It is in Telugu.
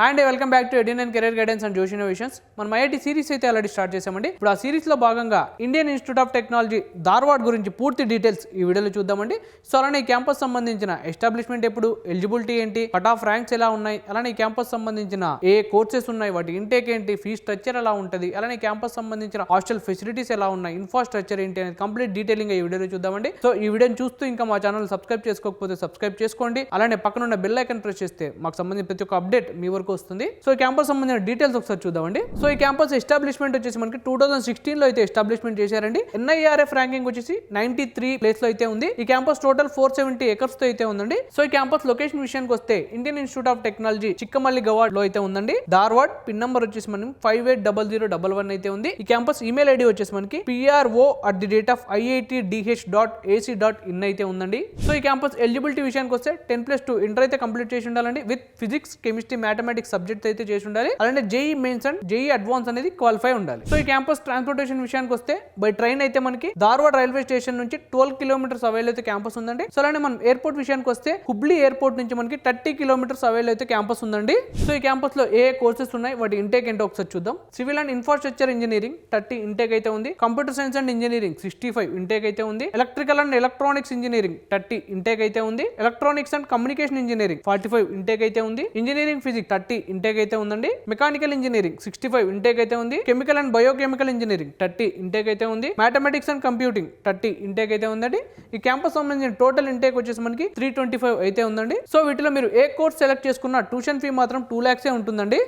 అండ్ వెల్కమ్ బ్యాక్ టు ఎడియన్ and career guidance and Josh Innovations. మనం ఐఐటి సిరీస్ అయితే ఆల్రెడీ స్టార్ట్ చేసామండి. ఇప్పుడు ఆ సిరీస్ లో భాగంగా Indian Institute of Technology Dharwad గురించి పూర్తి డీటెయిల్స్ ఈ వీడియోలో చూద్దామండి. సో అలానే ఈ క్యాంపస్ సంబంధించిన ఎస్టాబ్లిష్మెంట్ ఎప్పుడు, ఎలిజిబిలిటీ ఏంటి, కట్ ఆఫ్ ర్యాంక్స్ ఎలా ఉన్నాయి, అలానే ఈ క్యాంపస్ సంబంధించిన ఏ కోర్సెస్ ఉన్నాయి, వాటి ఇంటేక్ ఏంటి, ఫీ స్ట్రక్చర్ ఎలా ఉంటుంది, అలానే క్యాంపస్ సంబంధించిన హాస్టల్ ఫెసిలిటీస్ ఎలా ఉన్నాయి, ఇన్ఫ్రాస్ట్రక్చర్ ఏంటి అనేది కంప్లీట్ డీటెయిలింగ్ ఈ వీడియోలో చూద్దామండి. సో ఈ వీడియోని చూస్తూ ఇంకా మా ఛానల్ సబ్స్క్రైబ్ చేసుకోకపోతే సబ్స్క్రైబ్ చేసుకోండి. అలానే పక్కన ఉన్న బెల్ ఐకాన్ ప్రెస్ చేస్తే మాకు సంబంధించిన ప్రతి ఒక్క అప్డేట్ మీ వరకు వస్తుంది. సో ఈ క్యాంపస్ సంబంధించిన డీటెయిల్స్ ఒకసారి చూద్దామండి. సో ఈ క్యాంపస్ ఎస్టాబ్లిష్మెంట్ వచ్చేసి మనకి 2016 లో అయితే ఎస్టాబ్లిష్మెంట్ చేశారండి. NIRF ర్యాంకింగ్ వచ్చేసి 93 ప్లేస్ లో అయితే ఉంది. ఈ క్యాంపస్ టోటల్ 470 ఎకర్స్ తో అయితే ఉందండి. సో ఈ క్యాంపస్ లొకేషన్ విషయానికి వస్తే ఇండియన్ ఇన్స్టిట్యూట్ ఆఫ్ టెక్నాలజీ చిక్కమల్లి గవాడ్ లో అయితే ఉందండి. ధార్వాడ్ పిన్ నంబర్ వచ్చేసి మనకి 580011 అయితే ఉంది. ఈ క్యాంపస్ ఈమెయిల్ ఐడి వచ్చేసి మనకి pro@iitdh.ac.in అయితే ఉందండి. సో ఈ క్యాంపస్ ఎలిజిబిలిటీ విషయానికి వస్తే 10+2 ఇంటర్ అయితే కంప్లీట్ చేసి ఉండాలండి. With physics, chemistry, mathematics subject అయితే చేసి ఉండాలి. అలానే JEE mains and JEE advance అనేది క్వాలిఫై ఉండాలి. సో ఈ క్యాంపస్ ట్రాన్స్పోర్టేషన్ విషయానికి వస్తే బై ట్రైన్ అయితే మనకి ధార్వాడ్ రైల్వే స్టేషన్ నుంచి 12 కిలోమీటర్స్ అవైల్ అయితే క్యాంపస్ ఉందండి. సో అలానే మనం ఎయిర్పోర్ట్ విషయానికి వస్తే హుబ్లీ ఎయిర్పోర్ట్ నుంచి మనకి 30 కిలోమీటర్స్ అవైల్ అయితే క్యాంపస్ ఉందండి. సో ఈ క్యాంపస్ లో ఏ కోర్సెస్ ఉన్నాయి, వాటి ఇంటేక్ ఏంటో ఒకసారి చూద్దాం. Civil and infrastructure engineering 30 intake అయితే ఉంది. Computer science and engineering 65 intake అయితే ఉంది. Electrical and electronics engineering 30 intake అయితే ఉంది. Electronics and communication engineering 45 intake అయితే ఉంది. ఇంజనీరింగ్ ఫిజిక్స్ 30 ఇంటేక్ అయితే ఉందండి. మెకానికల్ ఇంజనీరింగ్ 65 ఇంటేక్ అయితే ఉంది. Chemical and biochemical engineering 30 intake అయితే ఉంది. మ్యాథమెటిక్స్ అండ్ కంప్యూటింగ్ 30 ఇంటేక్ అయితే ఉందండి. ఈ క్యాంపస్ సంబంధించిన టోటల్ ఇంటేక్ వచ్చేసి మనకి 325 అయితే ఉందండి. సో వీటిలో మీరు ఏ కోర్స్ సెలెక్ట్ చేసుకున్న ట్యూషన్ ఫీ మాత్రం 2 lakhs ఉంటుందండి.